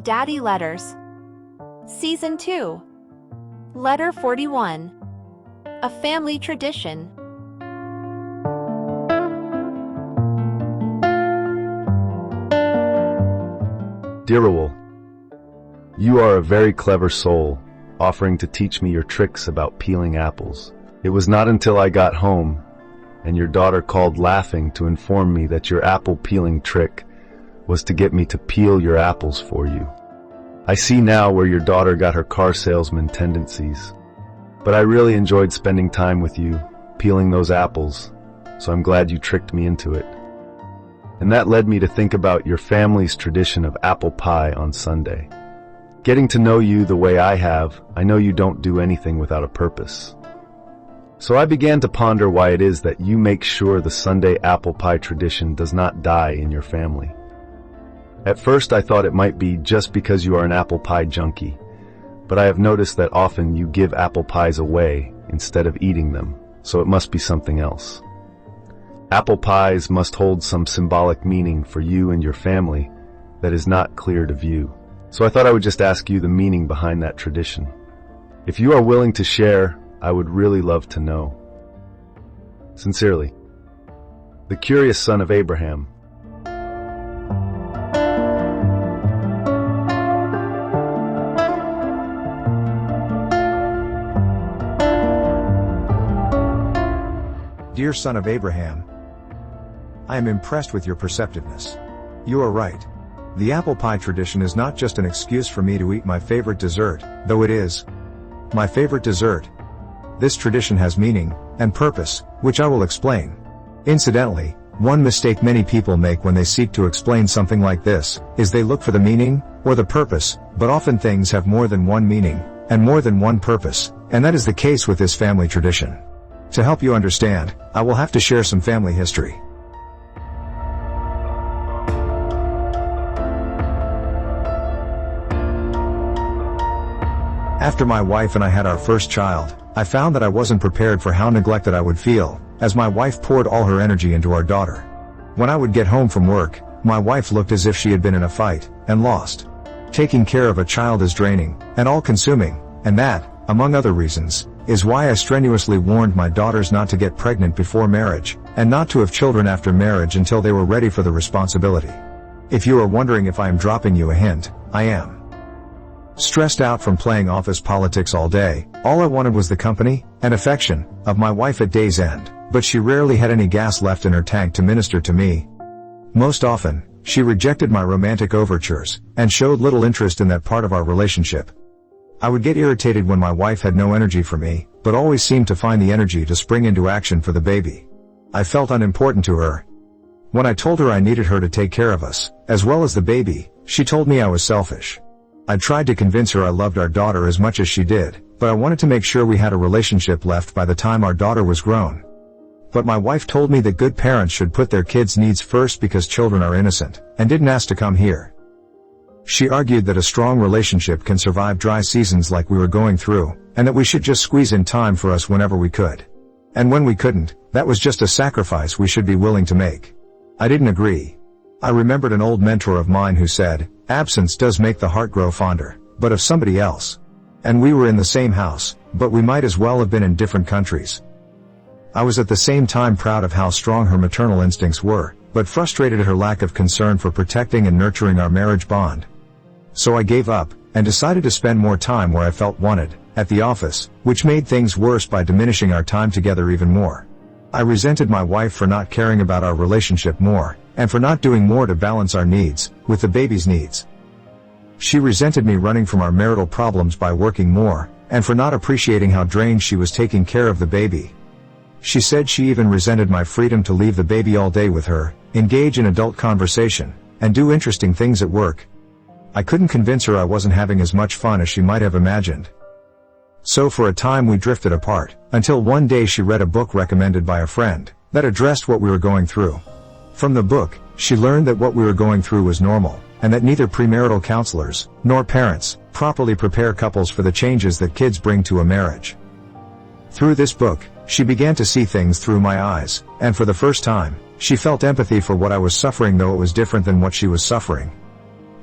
Daddy Letters. Season 2. Letter 41. A Family Tradition. Dear Raul, you are a very clever soul, offering to teach me your tricks about peeling apples. It was not until I got home and your daughter called laughing to inform me that your apple peeling trick was to get me to peel your apples for you. I see now where your daughter got her car salesman tendencies. But I really enjoyed spending time with you, peeling those apples, so I'm glad you tricked me into it. And that led me to think about your family's tradition of apple pie on Sunday. Getting to know you the way I have, I know you don't do anything without a purpose. So I began to ponder why it is that you make sure the Sunday apple pie tradition does not die in your family. At first I thought it might be just because you are an apple pie junkie, but I have noticed that often you give apple pies away instead of eating them, so it must be something else. Apple pies must hold some symbolic meaning for you and your family that is not clear to view. So I thought I would just ask you the meaning behind that tradition. If you are willing to share, I would really love to know. Sincerely, the curious son of Abraham. Dear son of Abraham, I am impressed with your perceptiveness. You are right. The apple pie tradition is not just an excuse for me to eat my favorite dessert, though it is my favorite dessert. This tradition has meaning and purpose, which I will explain. Incidentally, one mistake many people make when they seek to explain something like this is they look for the meaning or the purpose, but often things have more than one meaning and more than one purpose, and that is the case with this family tradition. To help you understand, I will have to share some family history. After my wife and I had our first child, I found that I wasn't prepared for how neglected I would feel, as my wife poured all her energy into our daughter. When I would get home from work, my wife looked as if she had been in a fight, and lost. Taking care of a child is draining, and all-consuming, and that, among other reasons, is why I strenuously warned my daughters not to get pregnant before marriage, and not to have children after marriage until they were ready for the responsibility. If you are wondering if I am dropping you a hint, I am. Stressed out from playing office politics all day, all I wanted was the company and affection of my wife at day's end, but she rarely had any gas left in her tank to minister to me. Most often, she rejected my romantic overtures and showed little interest in that part of our relationship. I would get irritated when my wife had no energy for me, but always seemed to find the energy to spring into action for the baby. I felt unimportant to her. When I told her I needed her to take care of us, as well as the baby, she told me I was selfish. I tried to convince her I loved our daughter as much as she did, but I wanted to make sure we had a relationship left by the time our daughter was grown. But my wife told me that good parents should put their kids' needs first because children are innocent, and didn't ask to come here. She argued that a strong relationship can survive dry seasons like we were going through, and that we should just squeeze in time for us whenever we could. And when we couldn't, that was just a sacrifice we should be willing to make. I didn't agree. I remembered an old mentor of mine who said, "Absence does make the heart grow fonder, but of somebody else." And we were in the same house, but we might as well have been in different countries. I was at the same time proud of how strong her maternal instincts were, but frustrated at her lack of concern for protecting and nurturing our marriage bond. So I gave up, and decided to spend more time where I felt wanted, at the office, which made things worse by diminishing our time together even more. I resented my wife for not caring about our relationship more, and for not doing more to balance our needs with the baby's needs. She resented me running from our marital problems by working more, and for not appreciating how drained she was taking care of the baby. She said she even resented my freedom to leave the baby all day with her, engage in adult conversation, and do interesting things at work. I couldn't convince her I wasn't having as much fun as she might have imagined. So for a time we drifted apart, until one day she read a book recommended by a friend, that addressed what we were going through. From the book, she learned that what we were going through was normal, and that neither premarital counselors, nor parents, properly prepare couples for the changes that kids bring to a marriage. Through this book, she began to see things through my eyes, and for the first time, she felt empathy for what I was suffering, though it was different than what she was suffering.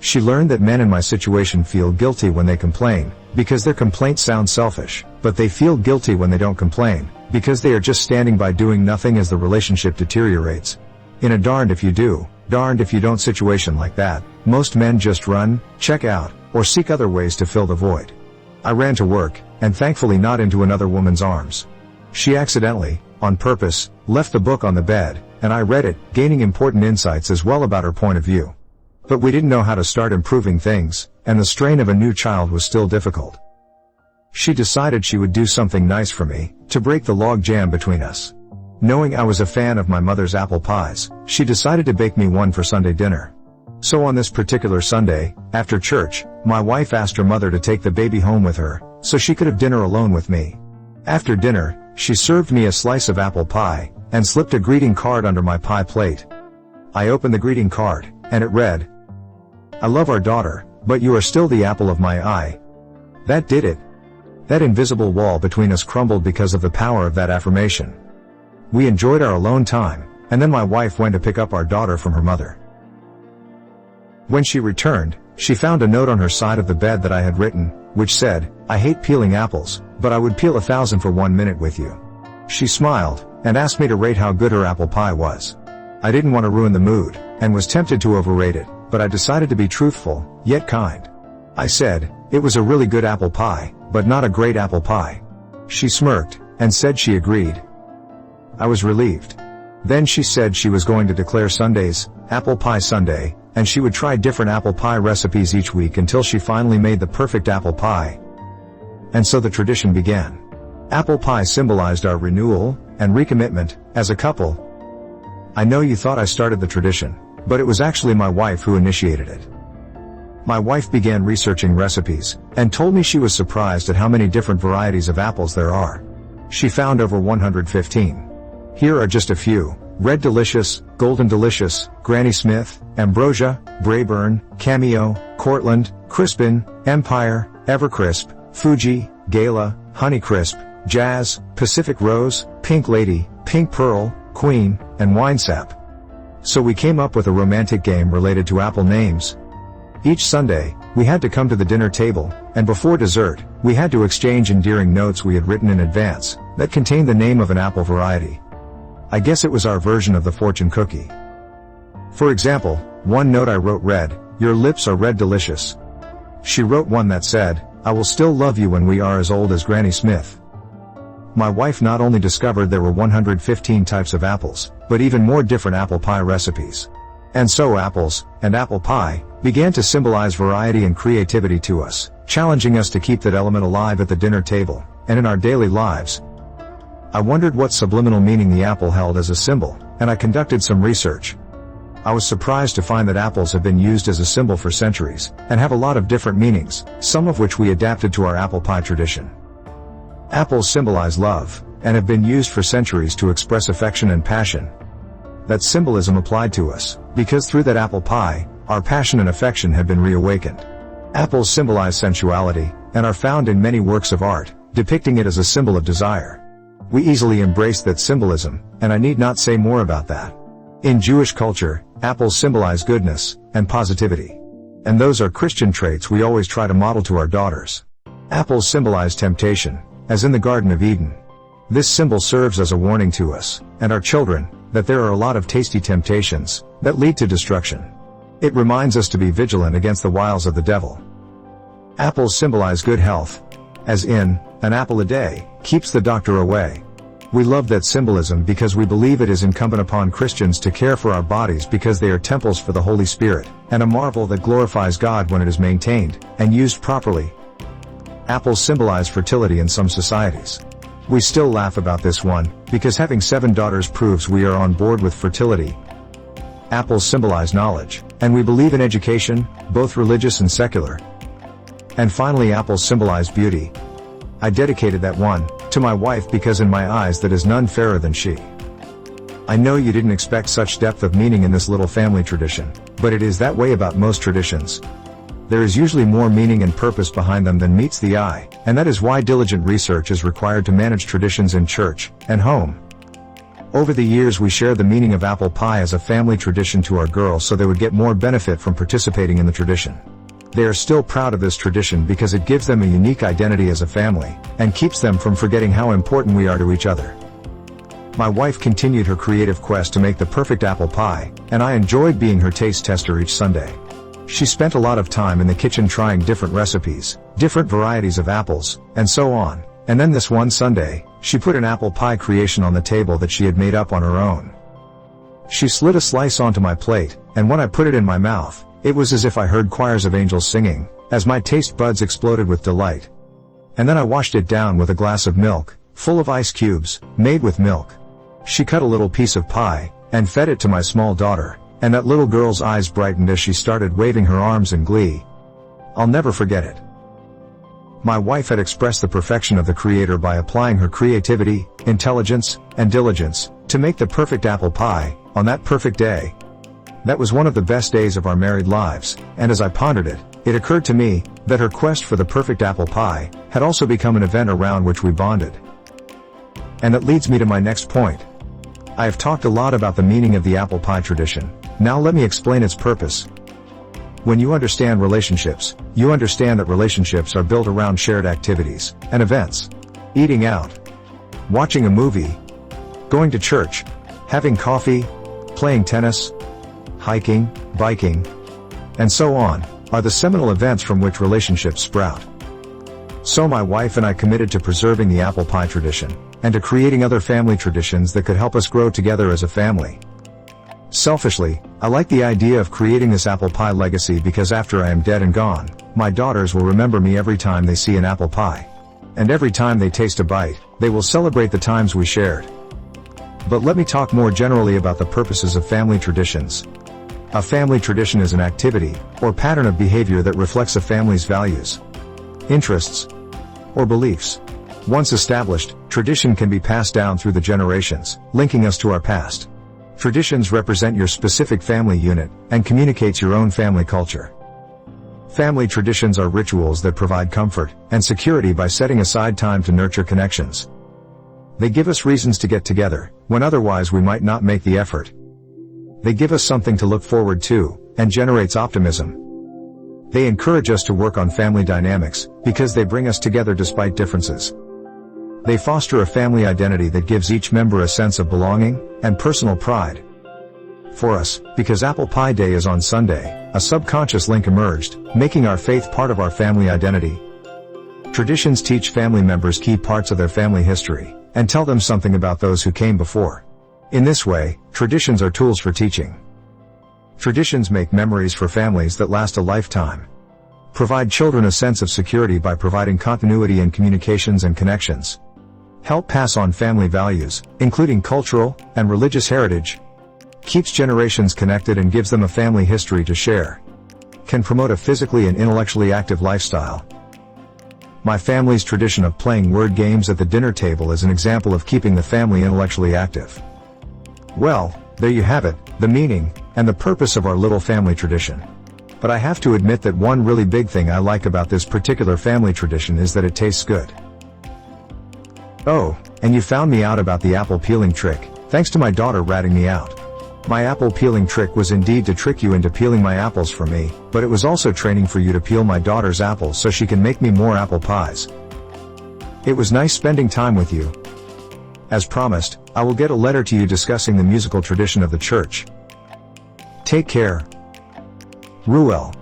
She learned that men in my situation feel guilty when they complain, because their complaints sound selfish, but they feel guilty when they don't complain, because they are just standing by doing nothing as the relationship deteriorates. In a darned if you do, darned if you don't situation like that, most men just run, check out, or seek other ways to fill the void. I ran to work, and thankfully not into another woman's arms. She accidentally, on purpose, left the book on the bed, and I read it, gaining important insights as well about her point of view. But we didn't know how to start improving things, and the strain of a new child was still difficult. She decided she would do something nice for me, to break the log jam between us. Knowing I was a fan of my mother's apple pies, she decided to bake me one for Sunday dinner. So on this particular Sunday, after church, my wife asked her mother to take the baby home with her, so she could have dinner alone with me. After dinner, she served me a slice of apple pie, and slipped a greeting card under my pie plate. I opened the greeting card, and it read, "I love our daughter, but you are still the apple of my eye." That did it. That invisible wall between us crumbled because of the power of that affirmation. We enjoyed our alone time, and then my wife went to pick up our daughter from her mother. When she returned, she found a note on her side of the bed that I had written, which said, "I hate peeling apples, but I would peel 1,000 for 1 minute with you." She smiled, and asked me to rate how good her apple pie was. I didn't want to ruin the mood, and was tempted to overrate it, but I decided to be truthful, yet kind. I said, "It was a really good apple pie, but not a great apple pie." She smirked, and said she agreed. I was relieved. Then she said she was going to declare Sundays, Apple Pie Sunday, and she would try different apple pie recipes each week until she finally made the perfect apple pie. And so the tradition began. Apple pie symbolized our renewal, and recommitment, as a couple. I know you thought I started the tradition, but it was actually my wife who initiated it. My wife began researching recipes, and told me she was surprised at how many different varieties of apples there are. She found over 115. Here are just a few: Red Delicious, Golden Delicious, Granny Smith, Ambrosia, Brayburn, Cameo, Cortland, Crispin, Empire, Evercrisp, Fuji, Gala, Honeycrisp, Jazz, Pacific Rose, Pink Lady, Pink Pearl, Queen, and Winesap. So we came up with a romantic game related to apple names. Each Sunday, we had to come to the dinner table, and before dessert, we had to exchange endearing notes we had written in advance, that contained the name of an apple variety. I guess it was our version of the fortune cookie. For example, one note I wrote read, "Your lips are red delicious." She wrote one that said, "I will still love you when we are as old as Granny Smith." My wife not only discovered there were 115 types of apples, but even more different apple pie recipes. And so apples, and apple pie, began to symbolize variety and creativity to us, challenging us to keep that element alive at the dinner table, and in our daily lives. I wondered what subliminal meaning the apple held as a symbol, and I conducted some research. I was surprised to find that apples have been used as a symbol for centuries, and have a lot of different meanings, some of which we adapted to our apple pie tradition. Apples symbolize love, and have been used for centuries to express affection and passion. That symbolism applied to us, because through that apple pie, our passion and affection have been reawakened. Apples symbolize sensuality, and are found in many works of art, depicting it as a symbol of desire. We easily embraced that symbolism, and I need not say more about that. In Jewish culture, apples symbolize goodness, and positivity. And those are Christian traits we always try to model to our daughters. Apples symbolize temptation, as in the Garden of Eden. This symbol serves as a warning to us, and our children, that there are a lot of tasty temptations, that lead to destruction. It reminds us to be vigilant against the wiles of the devil. Apples symbolize good health, as in, an apple a day, keeps the doctor away. We love that symbolism because we believe it is incumbent upon Christians to care for our bodies because they are temples for the Holy Spirit, and a marvel that glorifies God when it is maintained, and used properly. Apples symbolize fertility in some societies. We still laugh about this one, because having 7 daughters proves we are on board with fertility. Apples symbolize knowledge, and we believe in education, both religious and secular. And finally, apples symbolize beauty. I dedicated that one to my wife because in my eyes that is none fairer than she. I know you didn't expect such depth of meaning in this little family tradition, but it is that way about most traditions. There is usually more meaning and purpose behind them than meets the eye, and that is why diligent research is required to manage traditions in church and home. Over the years we shared the meaning of apple pie as a family tradition to our girls so they would get more benefit from participating in the tradition. They are still proud of this tradition because it gives them a unique identity as a family, and keeps them from forgetting how important we are to each other. My wife continued her creative quest to make the perfect apple pie, and I enjoyed being her taste tester each Sunday. She spent a lot of time in the kitchen trying different recipes, different varieties of apples, and so on, and then this one Sunday, she put an apple pie creation on the table that she had made up on her own. She slid a slice onto my plate, and when I put it in my mouth, it was as if I heard choirs of angels singing, as my taste buds exploded with delight. And then I washed it down with a glass of milk, full of ice cubes, made with milk. She cut a little piece of pie, and fed it to my small daughter, and that little girl's eyes brightened as she started waving her arms in glee. I'll never forget it. My wife had expressed the perfection of the Creator by applying her creativity, intelligence, and diligence to make the perfect apple pie on that perfect day. That was one of the best days of our married lives, and as I pondered it, it occurred to me that her quest for the perfect apple pie had also become an event around which we bonded. And that leads me to my next point. I have talked a lot about the meaning of the apple pie tradition. Now let me explain its purpose. When you understand relationships, you understand that relationships are built around shared activities and events. Eating out, watching a movie, going to church, having coffee, playing tennis, hiking, biking, and so on, are the seminal events from which relationships sprout. So my wife and I committed to preserving the apple pie tradition, and to creating other family traditions that could help us grow together as a family. Selfishly, I like the idea of creating this apple pie legacy because after I am dead and gone, my daughters will remember me every time they see an apple pie. And every time they taste a bite, they will celebrate the times we shared. But let me talk more generally about the purposes of family traditions. A family tradition is an activity, or pattern of behavior that reflects a family's values, interests, or beliefs. Once established, tradition can be passed down through the generations, linking us to our past. Traditions represent your specific family unit, and communicates your own family culture. Family traditions are rituals that provide comfort and security by setting aside time to nurture connections. They give us reasons to get together, when otherwise we might not make the effort. They give us something to look forward to, and generates optimism. They encourage us to work on family dynamics, because they bring us together despite differences. They foster a family identity that gives each member a sense of belonging and personal pride. For us, because Apple Pie Day is on Sunday, a subconscious link emerged, making our faith part of our family identity. Traditions teach family members key parts of their family history, and tell them something about those who came before. In this way, traditions are tools for teaching. Traditions make memories for families that last a lifetime. Provide children a sense of security by providing continuity in communications and connections. Help pass on family values, including cultural and religious heritage. Keeps generations connected and gives them a family history to share. Can promote a physically and intellectually active lifestyle. My family's tradition of playing word games at the dinner table is an example of keeping the family intellectually active. Well, there you have it, the meaning and the purpose of our little family tradition. But I have to admit that one really big thing I like about this particular family tradition is that it tastes good. Oh, and you found me out about the apple peeling trick, thanks to my daughter ratting me out. My apple peeling trick was indeed to trick you into peeling my apples for me, but it was also training for you to peel my daughter's apples so she can make me more apple pies. It was nice spending time with you. As promised, I will get a letter to you discussing the musical tradition of the church. Take care. Ruel.